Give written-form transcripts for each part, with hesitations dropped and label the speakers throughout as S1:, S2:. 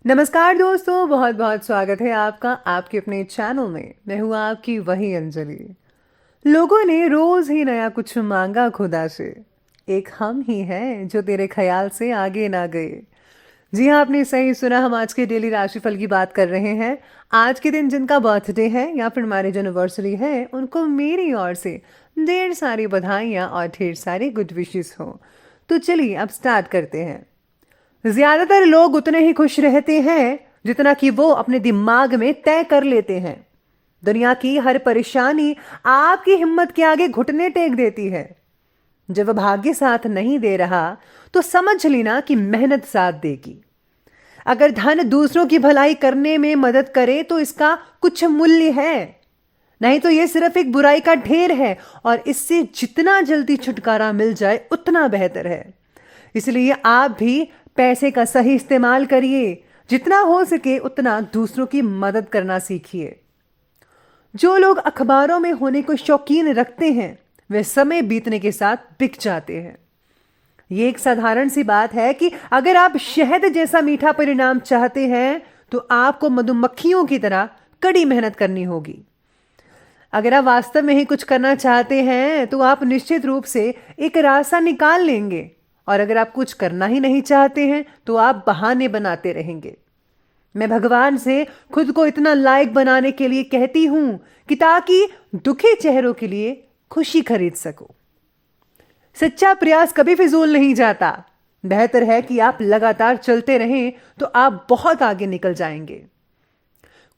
S1: नमस्कार दोस्तों, बहुत बहुत स्वागत है आपका आपके अपने चैनल में। मैं हूँ आपकी वही अंजलि। लोगों ने रोज ही नया कुछ मांगा खुदा से, एक हम ही हैं जो तेरे ख्याल से आगे ना गए। जी हाँ, आपने सही सुना। हम आज के डेली राशिफल की बात कर रहे हैं। आज के दिन जिनका बर्थडे है या फिर मैरिज एनिवर्सरी है, उनको मेरी ओर से ढेर सारी बधाइयाँ और ढेर सारी गुड विशेस हो। तो चलिए अब स्टार्ट करते हैं। ज्यादातर लोग उतने ही खुश रहते हैं जितना कि वो अपने दिमाग में तय कर लेते हैं। दुनिया की हर परेशानी आपकी हिम्मत के आगे घुटने टेक देती है। जब भाग्य साथ नहीं दे रहा तो समझ लेना कि मेहनत साथ देगी। अगर धन दूसरों की भलाई करने में मदद करे तो इसका कुछ मूल्य है, नहीं तो यह सिर्फ एक बुराई का ढेर है और इससे जितना जल्दी छुटकारा मिल जाए उतना बेहतर है। इसलिए आप भी पैसे का सही इस्तेमाल करिए। जितना हो सके उतना दूसरों की मदद करना सीखिए। जो लोग अखबारों में होने को शौकीन रखते हैं वे समय बीतने के साथ बिक जाते हैं। ये एक साधारण सी बात है कि अगर आप शहद जैसा मीठा परिणाम चाहते हैं तो आपको मधुमक्खियों की तरह कड़ी मेहनत करनी होगी। अगर आप वास्तव में ही कुछ करना चाहते हैं तो आप निश्चित रूप से एक रास्ता निकाल लेंगे, और अगर आप कुछ करना ही नहीं चाहते हैं तो आप बहाने बनाते रहेंगे। मैं भगवान से खुद को इतना लायक बनाने के लिए कहती हूं कि ताकि दुखी चेहरों के लिए खुशी खरीद सको। सच्चा प्रयास कभी फिजूल नहीं जाता। बेहतर है कि आप लगातार चलते रहें तो आप बहुत आगे निकल जाएंगे।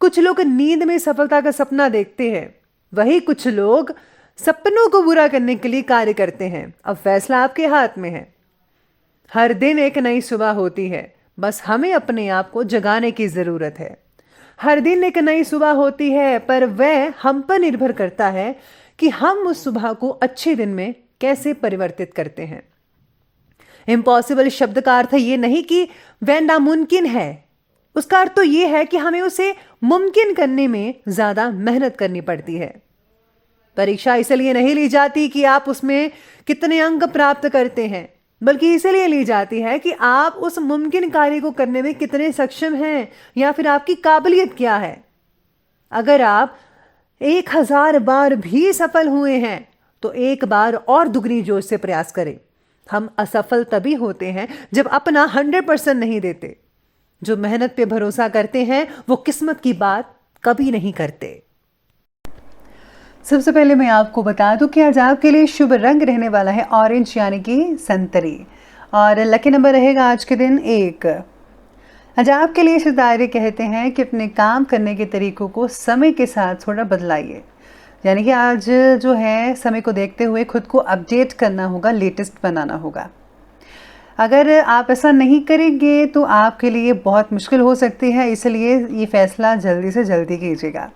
S1: कुछ लोग नींद में सफलता का सपना देखते हैं, वही कुछ लोग सपनों को पूरा करने के लिए कार्य करते हैं। अब फैसला आपके हाथ में है। हर दिन एक नई सुबह होती है, बस हमें अपने आप को जगाने की जरूरत है। हर दिन एक नई सुबह होती है, पर वह हम पर निर्भर करता है कि हम उस सुबह को अच्छे दिन में कैसे परिवर्तित करते हैं। इम्पॉसिबल शब्द का अर्थ ये नहीं कि वह नामुमकिन है, उसका अर्थ तो यह है कि हमें उसे मुमकिन करने में ज्यादा मेहनत करनी पड़ती है। परीक्षा इसलिए नहीं ली जाती कि आप उसमें कितने अंक प्राप्त करते हैं, बल्कि इसलिए ली जाती है कि आप उस मुमकिन कार्य को करने में कितने सक्षम हैं या फिर आपकी काबिलियत क्या है। अगर आप 1000 बार भी सफल हुए हैं तो एक बार और दुगनी जोश से प्रयास करें। हम असफल तभी होते हैं जब अपना 100% नहीं देते। जो मेहनत पे भरोसा करते हैं वो किस्मत की बात कभी नहीं करते। सबसे पहले मैं आपको बता दूं कि आज आपके लिए शुभ रंग रहने वाला है ऑरेंज यानी कि संतरी, और लकी नंबर रहेगा आज के दिन 1। आज आपके लिए सितारे कहते हैं कि अपने काम करने के तरीकों को समय के साथ थोड़ा बदलाइए। यानी कि आज जो है समय को देखते हुए खुद को अपडेट करना होगा, लेटेस्ट बनाना होगा। अगर आप ऐसा नहीं करेंगे तो आपके लिए बहुत मुश्किल हो सकती है, इसलिए ये फैसला जल्दी से जल्दी कीजिएगा।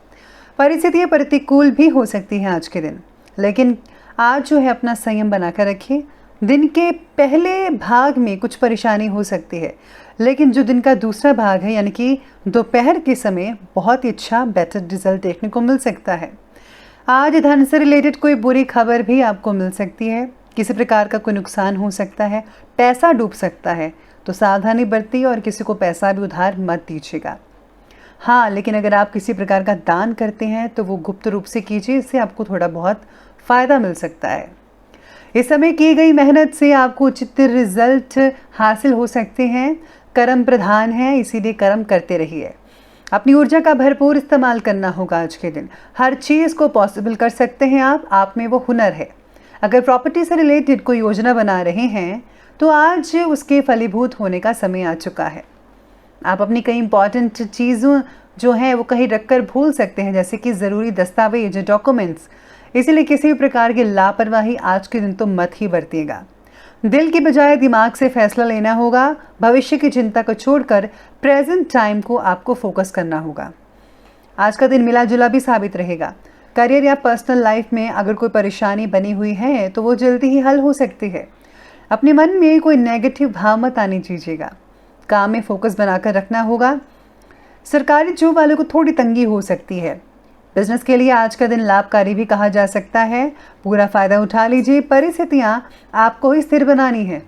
S1: परिस्थितियाँ प्रतिकूल भी हो सकती हैं आज के दिन, लेकिन आज जो है अपना संयम बनाकर रखिए। दिन के पहले भाग में कुछ परेशानी हो सकती है, लेकिन जो दिन का दूसरा भाग है यानी कि दोपहर के समय बहुत ही अच्छा बेटर रिजल्ट देखने को मिल सकता है। आज धन से रिलेटेड कोई बुरी खबर भी आपको मिल सकती है। किसी प्रकार का कोई नुकसान हो सकता है, पैसा डूब सकता है, तो सावधानी बरतिए और किसी को पैसा भी उधार मत दीजिएगा। हाँ, लेकिन अगर आप किसी प्रकार का दान करते हैं तो वो गुप्त रूप से कीजिए, इससे आपको थोड़ा बहुत फ़ायदा मिल सकता है। इस समय की गई मेहनत से आपको उचित रिजल्ट हासिल हो सकते हैं। कर्म प्रधान है, इसीलिए कर्म करते रहिए। अपनी ऊर्जा का भरपूर इस्तेमाल करना होगा आज के दिन। हर चीज़ को पॉसिबल कर सकते हैं आप में वो हुनर है। अगर प्रॉपर्टी से रिलेटेड कोई योजना बना रहे हैं तो आज उसके फलीभूत होने का समय आ चुका है। आप अपनी कई इंपॉर्टेंट चीज़ों जो हैं वो कहीं रखकर भूल सकते हैं, जैसे कि ज़रूरी दस्तावेज, डॉक्यूमेंट्स। इसीलिए किसी भी प्रकार की लापरवाही आज के दिन तो मत ही बरतिएगा। दिल की बजाय दिमाग से फैसला लेना होगा। भविष्य की चिंता को छोड़कर प्रेजेंट टाइम को आपको फोकस करना होगा। आज का दिन मिला जुला भी साबित रहेगा। करियर या पर्सनल लाइफ में अगर कोई परेशानी बनी हुई है तो वो जल्दी ही हल हो सकती है। अपने मन में कोई नेगेटिव भाव मत आने दीजिएगा। काम में फोकस बनाकर रखना होगा। सरकारी जॉब वालों को थोड़ी तंगी हो सकती है। बिजनेस के लिए आज का दिन लाभकारी भी कहा जा सकता है। पूरा फायदा उठा लीजिए। परिस्थितियां आपको ही स्थिर बनानी है।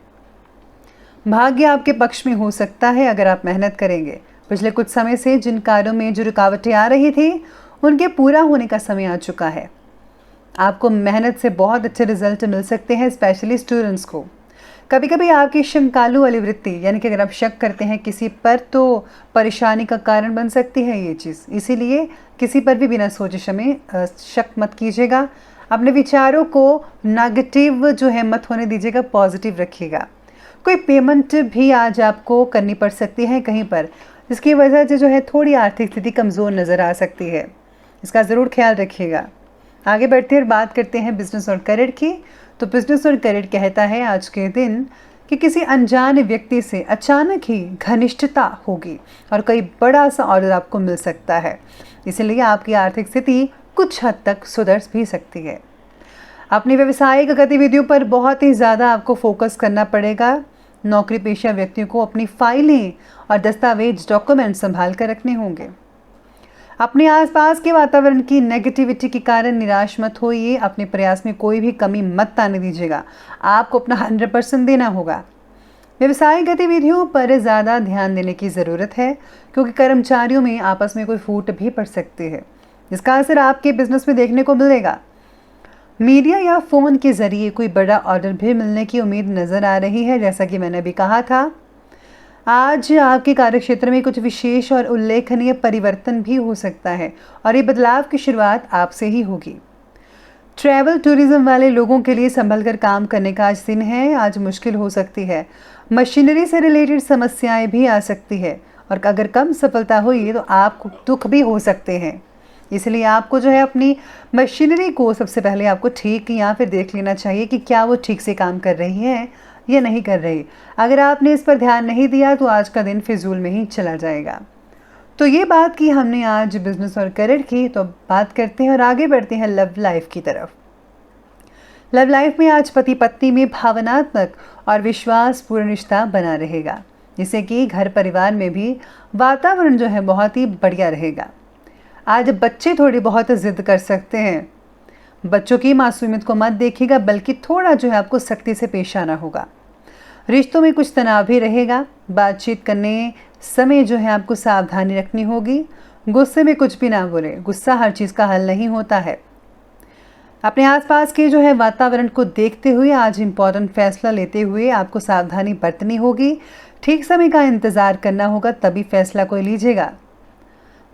S1: भाग्य आपके पक्ष में हो सकता है अगर आप मेहनत करेंगे। पिछले कुछ समय से जिन कार्यों में जो रुकावटें आ रही थी उनके पूरा होने का समय आ चुका है। आपको मेहनत से बहुत अच्छे रिजल्ट मिल सकते हैं, स्पेशली स्टूडेंट्स को। कभी कभी आपकी शंकालु वाली वृत्ति, यानी कि अगर आप शक करते हैं किसी पर, तो परेशानी का कारण बन सकती है ये चीज़। इसीलिए किसी पर भी बिना सोचे समझे शक मत कीजिएगा। अपने विचारों को नेगेटिव जो है मत होने दीजिएगा, पॉजिटिव रखिएगा। कोई पेमेंट भी आज आपको करनी पड़ सकती है कहीं पर, जिसकी वजह से जो है थोड़ी आर्थिक स्थिति कमज़ोर नज़र आ सकती है। इसका ज़रूर ख्याल रखिएगा। आगे बढ़ते हैं, बात करते हैं बिजनेस और करियर की। तो बिजनेस और करियर कहता है आज के दिन कि किसी अनजान व्यक्ति से अचानक ही घनिष्ठता होगी और कोई बड़ा सा ऑर्डर आपको मिल सकता है। इसलिए आपकी आर्थिक स्थिति कुछ हद तक सुधर भी सकती है। अपनी व्यावसायिक गतिविधियों पर बहुत ही ज़्यादा आपको फोकस करना पड़ेगा। नौकरी पेशा व्यक्तियों को अपनी फाइलें और दस्तावेज डॉक्यूमेंट संभाल कर रखने होंगे। अपने आसपास के वातावरण की नेगेटिविटी के कारण निराश मत होइए। अपने प्रयास में कोई भी कमी मत आने दीजिएगा। आपको अपना 100% देना होगा। व्यवसायिक गतिविधियों पर ज़्यादा ध्यान देने की ज़रूरत है, क्योंकि कर्मचारियों में आपस में कोई फूट भी पड़ सकती है, जिसका असर आपके बिजनेस में देखने को मिलेगा। मीडिया या फ़ोन के ज़रिए कोई बड़ा ऑर्डर भी मिलने की उम्मीद नज़र आ रही है। जैसा कि मैंने अभी कहा था, आज आपके कार्यक्षेत्र में कुछ विशेष और उल्लेखनीय परिवर्तन भी हो सकता है और ये बदलाव की शुरुआत आपसे ही होगी। ट्रैवल टूरिज्म वाले लोगों के लिए संभल कर काम करने का आज दिन है। आज मुश्किल हो सकती है। मशीनरी से रिलेटेड समस्याएं भी आ सकती है और अगर कम सफलता हुई तो आपको दुख भी हो सकते हैं। इसलिए आपको जो है अपनी मशीनरी को सबसे पहले आपको ठीक या फिर देख लेना चाहिए कि क्या वो ठीक से काम कर रही है या नहीं कर रही। अगर आपने इस पर ध्यान नहीं दिया तो आज का दिन फिजूल में ही चला जाएगा। तो ये बात की हमने आज बिजनेस और करियर की। तो बात करते हैं और आगे बढ़ते हैं लव लाइफ की तरफ। लव लाइफ में आज पति पत्नी में भावनात्मक और विश्वासपूर्ण रिश्ता बना रहेगा, जिससे कि घर परिवार में भी वातावरण जो है बहुत ही बढ़िया रहेगा। आज बच्चे थोड़ी बहुत जिद कर सकते हैं। बच्चों की मासूमियत को मत देखिएगा, बल्कि थोड़ा जो है आपको सख्ती से पेश आना होगा। रिश्तों में कुछ तनाव भी रहेगा। बातचीत करने समय जो है आपको सावधानी रखनी होगी। गुस्से में कुछ भी ना बोले, गुस्सा हर चीज़ का हल नहीं होता है। अपने आसपास के जो है वातावरण को देखते हुए आज इम्पोर्टेंट फैसला लेते हुए आपको सावधानी बरतनी होगी। ठीक समय का इंतज़ार करना होगा, तभी फैसला कोई लीजिएगा।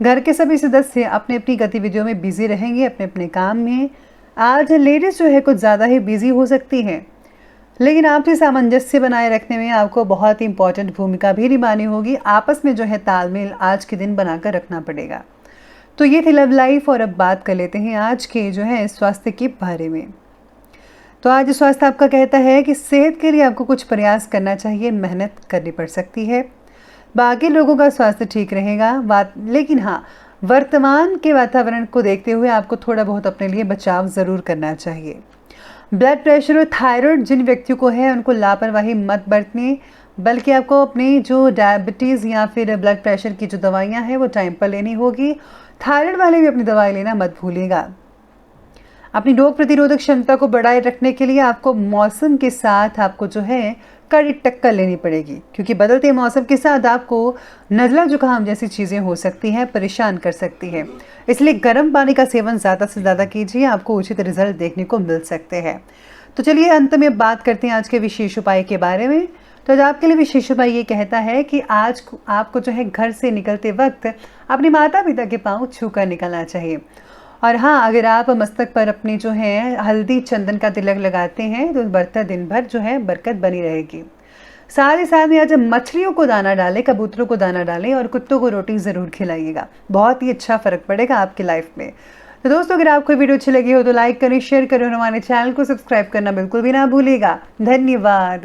S1: घर के सभी सदस्य अपनी अपनी गतिविधियों में बिजी रहेंगे, अपने अपने काम में। आज लेडीज़ जो है कुछ ज़्यादा ही बिजी हो सकती हैं, लेकिन आपसे सामंजस्य बनाए रखने में आपको बहुत ही इंपॉर्टेंट भूमिका भी निभानी होगी। आपस में जो है तालमेल आज के दिन बनाकर रखना पड़ेगा। तो ये थी लव लाइफ। और अब बात कर लेते हैं आज के जो है स्वास्थ्य के बारे में। तो आज स्वास्थ्य आपका कहता है कि सेहत के लिए आपको कुछ प्रयास करना चाहिए, मेहनत करनी पड़ सकती है। बाकी लोगों का स्वास्थ्य ठीक रहेगा, लेकिन हाँ, वर्तमान के वातावरण को देखते हुए आपको थोड़ा बहुत अपने लिए बचाव ज़रूर करना चाहिए। ब्लड प्रेशर और थायराइड जिन व्यक्तियों को है उनको लापरवाही मत बरतनी, बल्कि आपको अपनी जो डायबिटीज़ या फिर ब्लड प्रेशर की जो दवाइयाँ हैं वो टाइम पर लेनी होगी। थायराइड वाले भी अपनी दवाई लेना मत भूलिएगा। अपनी रोग प्रतिरोधक क्षमता को बढ़ाए रखने के लिए आपको मौसम के साथ आपको जो है कड़ी टक्कर लेनी पड़ेगी, क्योंकि बदलते मौसम के साथ आपको नज़ला जुकाम जैसी चीज़ें हो सकती हैं, परेशान कर सकती है। इसलिए गर्म पानी का सेवन ज़्यादा से ज़्यादा कीजिए, आपको उचित रिजल्ट देखने को मिल सकते हैं। तो चलिए अंत में बात करते हैं आज के विशेष उपाय के बारे में। तो आज आपके लिए विशेष उपाय ये कहता है कि आज आपको जो है घर से निकलते वक्त अपने माता पिता के पाँव छू कर निकलना चाहिए। और हाँ, अगर आप मस्तक पर अपनी जो है हल्दी चंदन का तिलक लगाते हैं तो बढ़ता दिन भर जो है बरकत बनी रहेगी। साथ ही साथ में आज मछलियों को दाना डालें, कबूतरों को दाना डालें और कुत्तों को रोटी ज़रूर खिलाइएगा। बहुत ही अच्छा फ़र्क पड़ेगा आपकी लाइफ में। तो दोस्तों, अगर आपको वीडियो अच्छी लगी हो तो लाइक करें, शेयर करें और हमारे चैनल को सब्सक्राइब करना बिल्कुल भी ना भूलिएगा। धन्यवाद।